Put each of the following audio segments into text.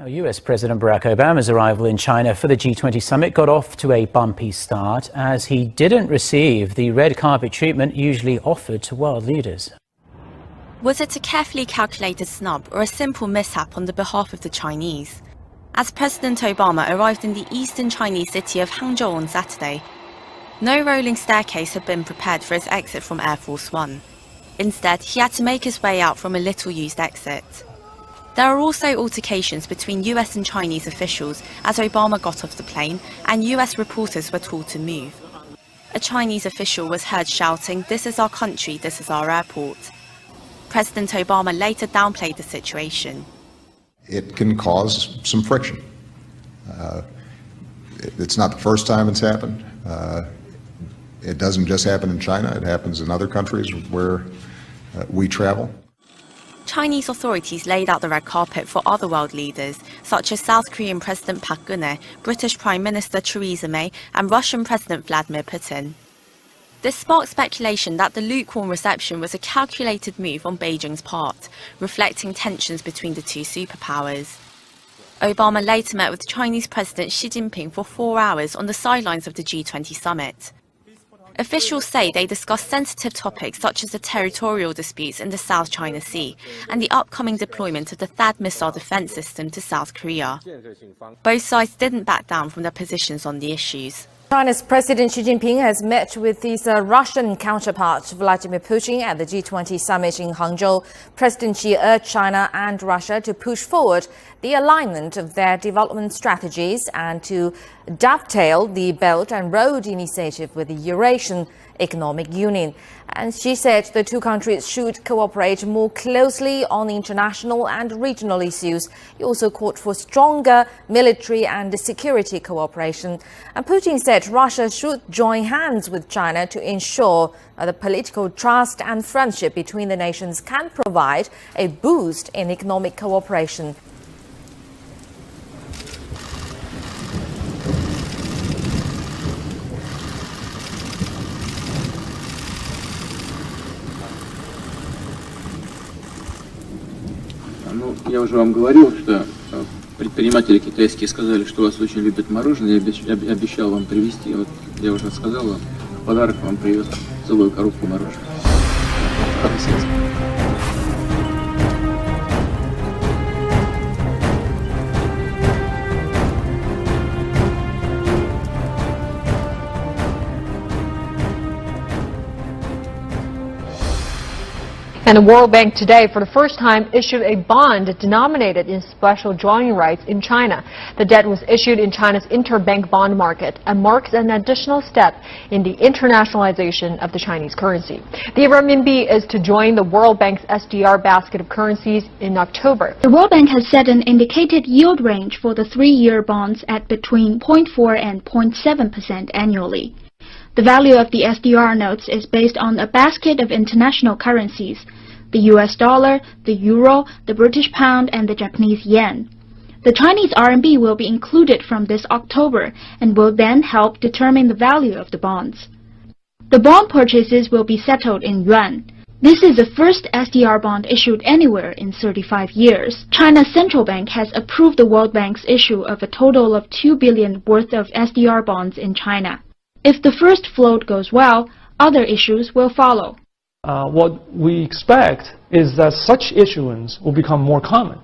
US President Barack Obama's arrival in China for the G20 summit got off to a bumpy start as he didn't receive the red carpet treatment usually offered to world leaders. Was it a carefully calculated snub or a simple mishap on the behalf of the Chinese? As President Obama arrived in the eastern Chinese city of Hangzhou on Saturday, no rolling staircase had been prepared for his exit from Air Force One. Instead, he had to make his way out from a little-used exit. There are also altercations between US and Chinese officials as Obama got off the plane and US reporters were told to move. A Chinese official was heard shouting, "This is our country, this is our airport." President Obama later downplayed the situation. It can cause some friction. It's not the first time it's happened. It doesn't just happen in China, it happens in other countries where we travel. Chinese authorities laid out the red carpet for other world leaders, such as South Korean President Park Geun-hye, British Prime Minister Theresa May, and Russian President Vladimir Putin. This sparked speculation that the lukewarm reception was a calculated move on Beijing's part, reflecting tensions between the two superpowers. Obama later met with Chinese President Xi Jinping for 4 hours on the sidelines of the G20 summit. Officials say they discussed sensitive topics such as the territorial disputes in the South China Sea and the upcoming deployment of the THAAD missile defense system to South Korea. Both sides didn't back down from their positions on the issues. China's President Xi Jinping has met with his Russian counterpart Vladimir Putin at the G20 summit in Hangzhou. President Xi urged China and Russia to push forward the alignment of their development strategies and to dovetail the Belt and Road Initiative with the Eurasian Economic Union. And she said the two countries should cooperate more closely on international and regional issues. He also called for stronger military and security cooperation. And Putin said Russia should join hands with China to ensure the political trust and friendship between the nations can provide a boost in economic cooperation. Ну, я уже вам говорил, что предприниматели китайские сказали, что вас очень любят мороженое. Я обещал вам привезти. Вот я уже сказал вам, в подарок вам привез целую коробку мороженого. And the World Bank today, for the first time, issued a bond denominated in special drawing rights in China. The debt was issued in China's interbank bond market and marks an additional step in the internationalization of the Chinese currency. The renminbi is to join the World Bank's SDR basket of currencies in October. The World Bank has set an indicated yield range for the 3-year bonds at between 0.4 and 0.7% annually. The value of the SDR notes is based on a basket of international currencies: the US dollar, the euro, the British pound, and the Japanese yen. The Chinese RMB will be included from this October and will then help determine the value of the bonds. The bond purchases will be settled in yuan. This is the first SDR bond issued anywhere in 35 years. China's central bank has approved the World Bank's issue of a total of 2 billion worth of SDR bonds in China. If the first float goes well, other issues will follow. What we expect is that such issuance will become more common.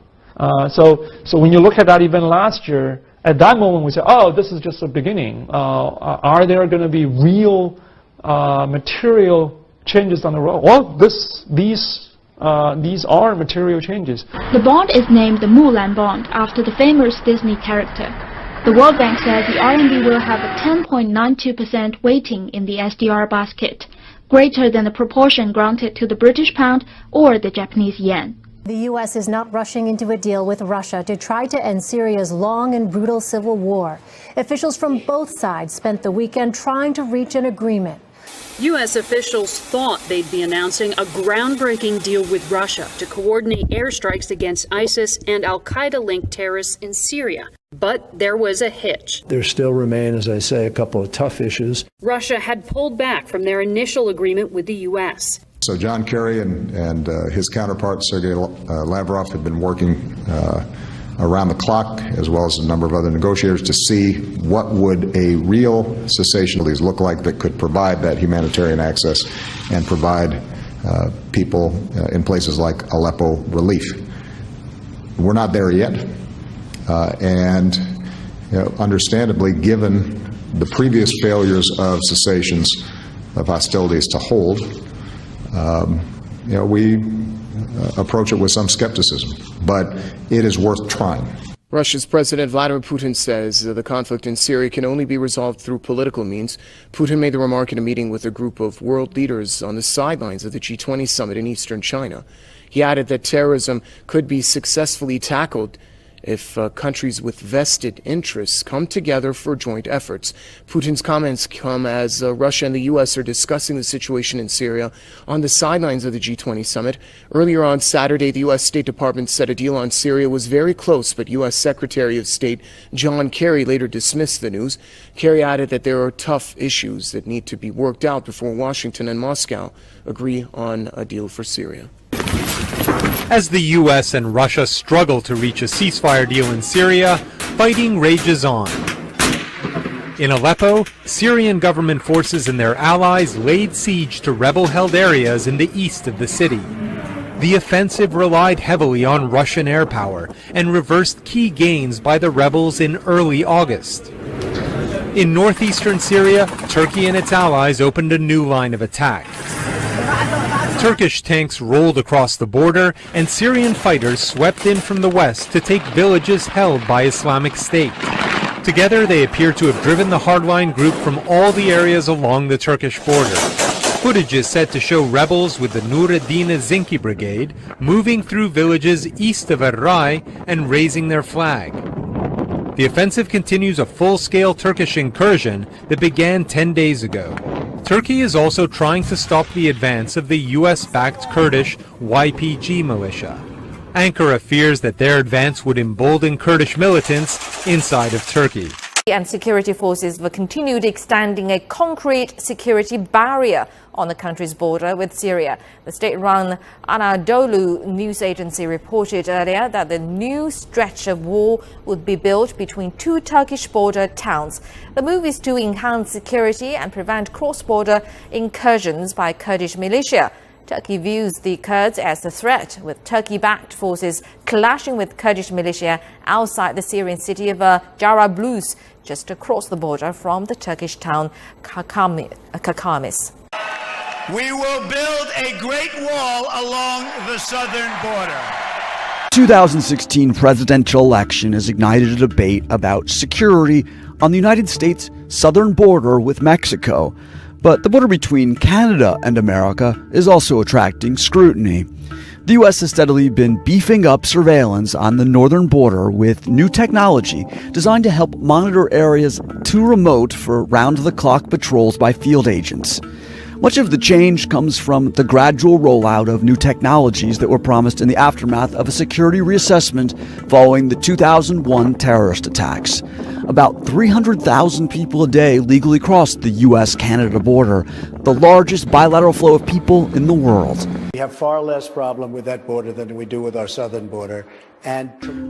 So when you look at that event last year, at that moment we say, oh, this is just a beginning. Are there going to be real material changes down the road? Well, these are material changes. The bond is named the Mulan bond after the famous Disney character. The World Bank says the RMB will have a 10.92% weighting in the SDR basket, greater than the proportion granted to the British pound or the Japanese yen. The U.S. is not rushing into a deal with Russia to try to end Syria's long and brutal civil war. Officials from both sides spent the weekend trying to reach an agreement. U.S. officials thought they'd be announcing a groundbreaking deal with Russia to coordinate airstrikes against ISIS and al-Qaeda-linked terrorists in Syria. But there was a hitch. There still remain, as I say, a couple of tough issues. Russia had pulled back from their initial agreement with the U.S. So John Kerry and his counterpart, Sergei Lavrov, had been working around the clock, as well as a number of other negotiators, to see what would a real cessation of these look like that could provide that humanitarian access and provide people in places like Aleppo relief. We're not there yet, and understandably, given the previous failures of cessations of hostilities to hold, we approach it with some skepticism, but it is worth trying. Russia's President Vladimir Putin says the conflict in Syria can only be resolved through political means. Putin made the remark in a meeting with a group of world leaders on the sidelines of the G20 summit in eastern China. He added that terrorism could be successfully tackled if countries with vested interests come together for joint efforts. Putin's comments come as Russia and the U.S. are discussing the situation in Syria on the sidelines of the G20 summit. Earlier on Saturday, the U.S. State Department said a deal on Syria was very close, but U.S. Secretary of State John Kerry later dismissed the news. Kerry added that there are tough issues that need to be worked out before Washington and Moscow agree on a deal for Syria. As the U.S. and Russia struggle to reach a ceasefire deal in Syria, fighting rages on. In Aleppo, Syrian government forces and their allies laid siege to rebel-held areas in the east of the city. The offensive relied heavily on Russian air power and reversed key gains by the rebels in early August. In northeastern Syria, Turkey and its allies opened a new line of attack. Turkish tanks rolled across the border, and Syrian fighters swept in from the west to take villages held by Islamic State. Together, they appear to have driven the hardline group from all the areas along the Turkish border. Footage is said to show rebels with the Nureddin Zinki Brigade moving through villages east of Erray and raising their flag. The offensive continues a full-scale Turkish incursion that began 10 days ago. Turkey is also trying to stop the advance of the U.S.-backed Kurdish YPG militia. Ankara fears that their advance would embolden Kurdish militants inside of Turkey. And security forces have continued extending a concrete security barrier on the country's border with Syria. The state-run Anadolu news agency reported earlier that the new stretch of wall would be built between two Turkish border towns. The move is to enhance security and prevent cross-border incursions by Kurdish militia. Turkey views the Kurds as a threat, with Turkey-backed forces clashing with Kurdish militia outside the Syrian city of Jarablus, just across the border from the Turkish town Kakamis. We will build a great wall along the southern border. 2016 presidential election has ignited a debate about security on the United States' southern border with Mexico. But the border between Canada and America is also attracting scrutiny. The U.S. has steadily been beefing up surveillance on the northern border with new technology designed to help monitor areas too remote for round-the-clock patrols by field agents. Much of the change comes from the gradual rollout of new technologies that were promised in the aftermath of a security reassessment following the 2001 terrorist attacks. About 300,000 people a day legally cross the U.S.-Canada border, the largest bilateral flow of people in the world. We have far less problem with that border than we do with our southern border.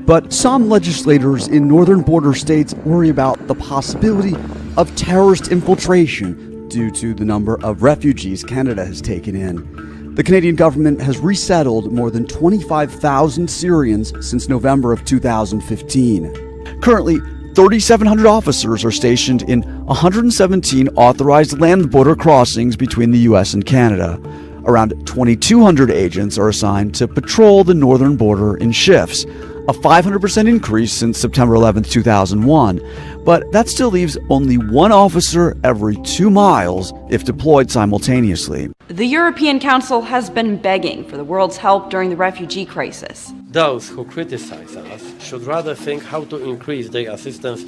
But some legislators in northern border states worry about the possibility of terrorist infiltration due to the number of refugees Canada has taken in. The Canadian government has resettled more than 25,000 Syrians since November of 2015. Currently, 3,700 officers are stationed in 117 authorized land border crossings between the U.S. and Canada. Around 2,200 agents are assigned to patrol the northern border in shifts, a 500% increase since September 11, 2001. But that still leaves only one officer every 2 miles if deployed simultaneously. The European Council has been begging for the world's help during the refugee crisis. Those who criticize us should rather think how to increase their assistance,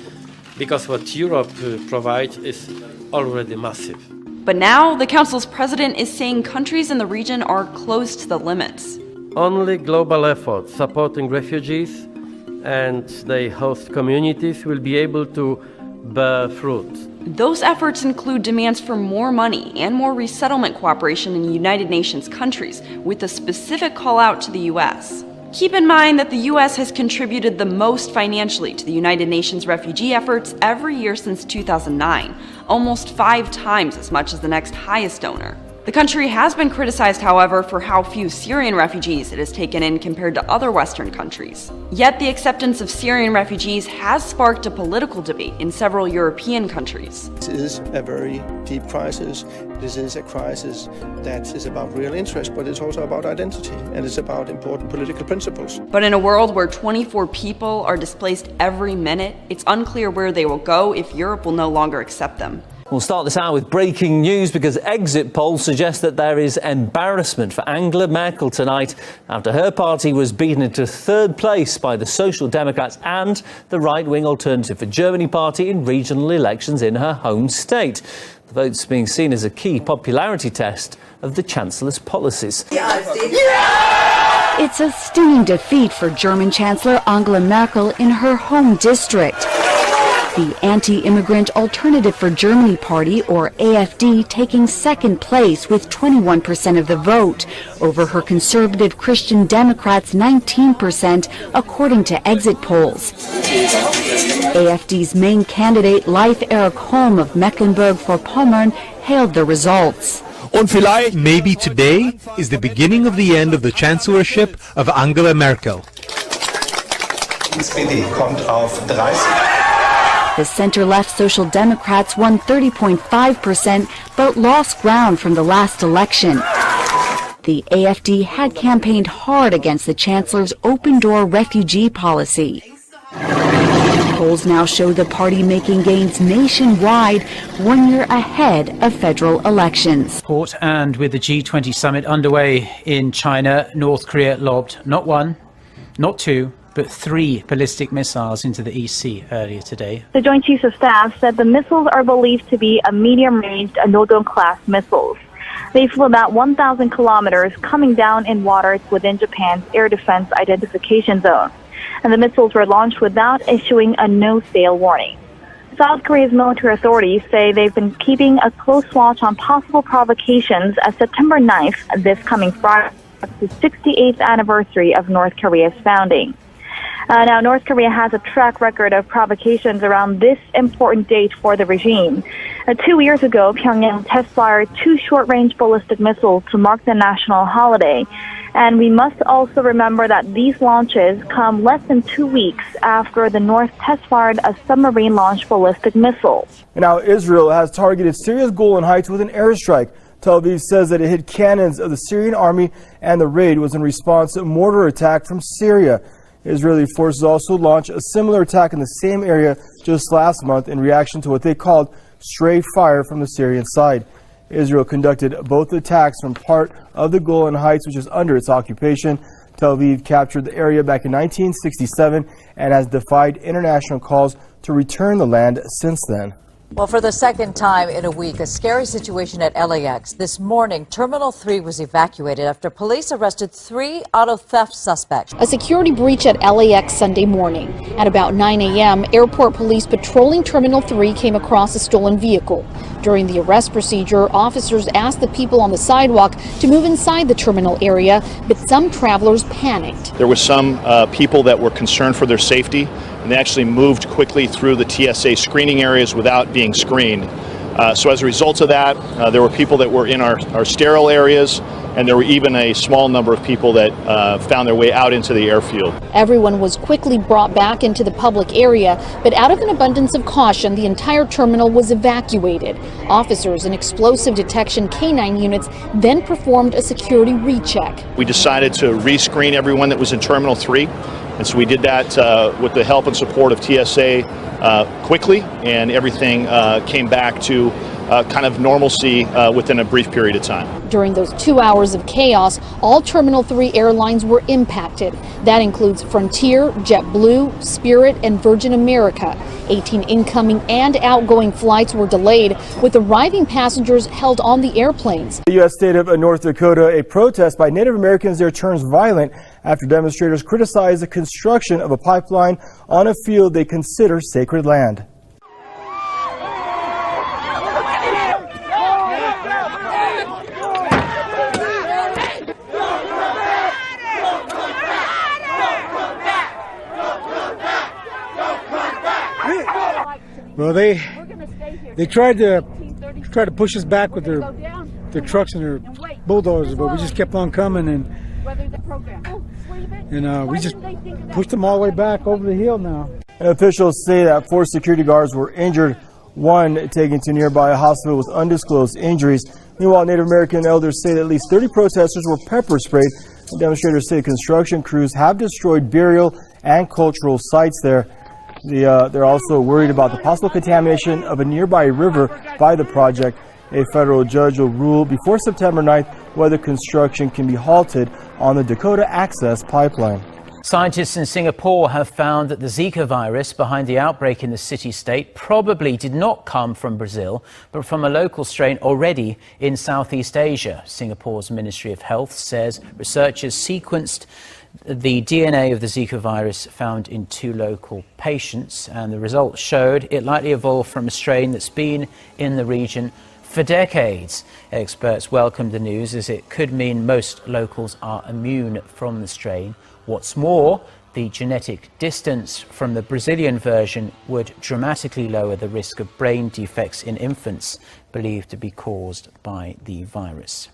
because what Europe provides is already massive. But now the Council's president is saying countries in the region are close to the limits. Only global efforts supporting refugees and their host communities will be able to bear fruit. Those efforts include demands for more money and more resettlement cooperation in United Nations countries, with a specific call out to the U.S. Keep in mind that the U.S. has contributed the most financially to the United Nations refugee efforts every year since 2009, almost 5 times as much as the next highest donor. The country has been criticized, however, for how few Syrian refugees it has taken in compared to other Western countries. Yet the acceptance of Syrian refugees has sparked a political debate in several European countries. This is a very deep crisis. This is a crisis that is about real interest, but it's also about identity, and it's about important political principles. But in a world where 24 people are displaced every minute, it's unclear where they will go if Europe will no longer accept them. We'll start this hour with breaking news because exit polls suggest that there is embarrassment for Angela Merkel tonight after her party was beaten into 3rd place by the Social Democrats and the right-wing Alternative for Germany party in regional elections in her home state. The vote's being seen as a key popularity test of the Chancellor's policies. It's a stunning defeat for German Chancellor Angela Merkel in her home district. The anti-immigrant Alternative for Germany party, or AfD, taking 2nd place with 21% of the vote, over her conservative Christian Democrats' 19%, according to exit polls. AfD's main candidate, Leif Erik Holm of Mecklenburg-Vorpommern, hailed the results. Maybe today is the beginning of the end of the chancellorship of Angela Merkel. The center-left Social Democrats won 30.5%, but lost ground from the last election. The AfD had campaigned hard against the Chancellor's open-door refugee policy. Polls now show the party making nationwide 1 year ahead of federal elections. And with the G20 summit underway in China, North Korea lobbed not 1, not 2, but 3 ballistic missiles into the East Sea earlier today. The Joint Chiefs of Staff said the missiles are believed to be a medium-range Nodong-class missiles. They flew about 1,000 kilometers, coming down in waters within Japan's air defense identification zone. And the missiles were launched without issuing a no-sail warning. South Korea's military authorities say they've been keeping a close watch on possible provocations as September 9th, this coming Friday, the 68th anniversary of North Korea's founding. Now, North Korea has a track record of provocations around this important date for the regime. 2 years ago, Pyongyang test-fired 2 short-range ballistic missiles to mark the national holiday. And we must also remember that these launches come less than 2 weeks after the North test-fired a submarine-launched ballistic missile. And now Israel has targeted Syria's Golan Heights with an airstrike. Tel Aviv says that it hit cannons of the Syrian army, and the raid was in response to a mortar attack from Syria. Israeli forces also launched a similar attack in the same area just last month in reaction to what they called stray fire from the Syrian side. Israel conducted both attacks from part of the Golan Heights, which is under its occupation. Tel Aviv captured the area back in 1967 and has defied international calls to return the land since then. Well, for the second time in a week, a scary situation at LAX. This morning, Terminal 3 was evacuated after police arrested 3 auto theft suspects. A security breach at LAX Sunday morning. At about 9 a.m., airport police patrolling Terminal 3 came across a stolen vehicle. During the arrest procedure, officers asked the people on the sidewalk to move inside the terminal area, but some travelers panicked. There were some people that were concerned for their safety, and they actually moved quickly through the TSA screening areas without being screened. So as a result of that, there were people that were in our sterile areas, and there were even a small number of people that found their way out into the airfield. Everyone was quickly brought back into the public area, but out of an abundance of caution, the entire terminal was evacuated. Officers and explosive detection K9 units then performed a security recheck. We decided to rescreen everyone that was in Terminal 3. And so we did that with the help and support of TSA quickly, and everything came back to kind of normalcy within a brief period of time. During those 2 hours of chaos, all Terminal 3 airlines were impacted. That includes Frontier, JetBlue, Spirit, and Virgin America. 18 incoming and outgoing flights were delayed, with arriving passengers held on the airplanes. The U.S. state of North Dakota, a protest by Native Americans there turns violent after demonstrators criticize the construction of a pipeline on a field they consider sacred land. Well, they tried to push us back with their trucks and their bulldozers, but we just kept on coming, and we just pushed them all the way back over the hill now. And officials say that 4 security guards were injured, one taken to nearby hospital with undisclosed injuries. Meanwhile, Native American elders say that at least 30 protesters were pepper sprayed. And demonstrators say construction crews have destroyed burial and cultural sites there. They're also worried about the possible contamination of a nearby river by the project. A federal judge will rule before September 9th whether construction can be halted on the Dakota Access Pipeline. Scientists in Singapore have found that the Zika virus behind the outbreak in the city-state probably did not come from Brazil, but from a local strain already in Southeast Asia. Singapore's Ministry of Health says researchers sequenced the DNA of the Zika virus found in 2 local patients, and the results showed it likely evolved from a strain that's been in the region for decades. Experts welcomed the news as it could mean most locals are immune from the strain. What's more, the genetic distance from the Brazilian version would dramatically lower the risk of brain defects in infants believed to be caused by the virus.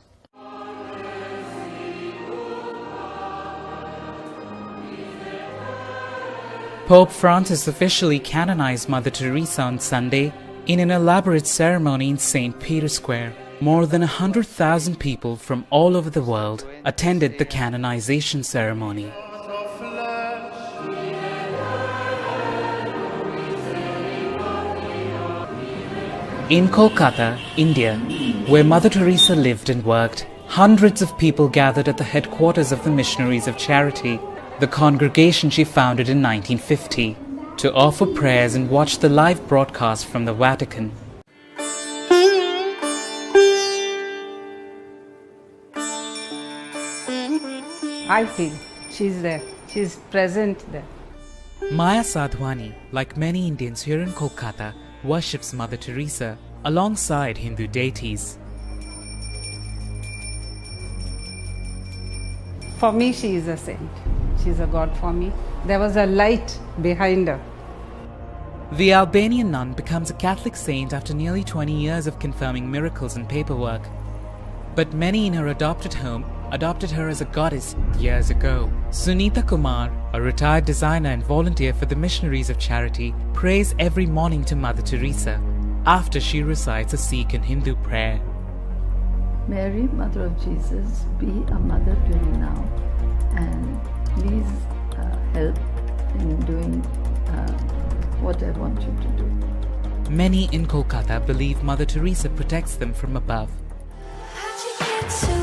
Pope Francis officially canonized Mother Teresa on Sunday in an elaborate ceremony in St. Peter's Square. More than 100,000 people from all over the world attended the canonization ceremony. In Kolkata, India, where Mother Teresa lived and worked, hundreds of people gathered at the headquarters of the Missionaries of Charity, the congregation she founded in 1950, to offer prayers and watch the live broadcast from the Vatican. I feel she's there. She's present there. Maya Sadhwani, like many Indians here in Kolkata, worships Mother Teresa alongside Hindu deities. For me, she is a saint. She's a god for me. There was a light behind her. The Albanian nun becomes a Catholic saint after nearly 20 years of confirming miracles and paperwork. But many in her adopted home adopted her as a goddess years ago. Sunita Kumar, a retired designer and volunteer for the Missionaries of Charity, prays every morning to Mother Teresa after she recites a Sikh and Hindu prayer. Mary, Mother of Jesus, be a mother to me now, and please help in doing what I want you to do. Many in Kolkata believe Mother Teresa protects them from above. How'd you get so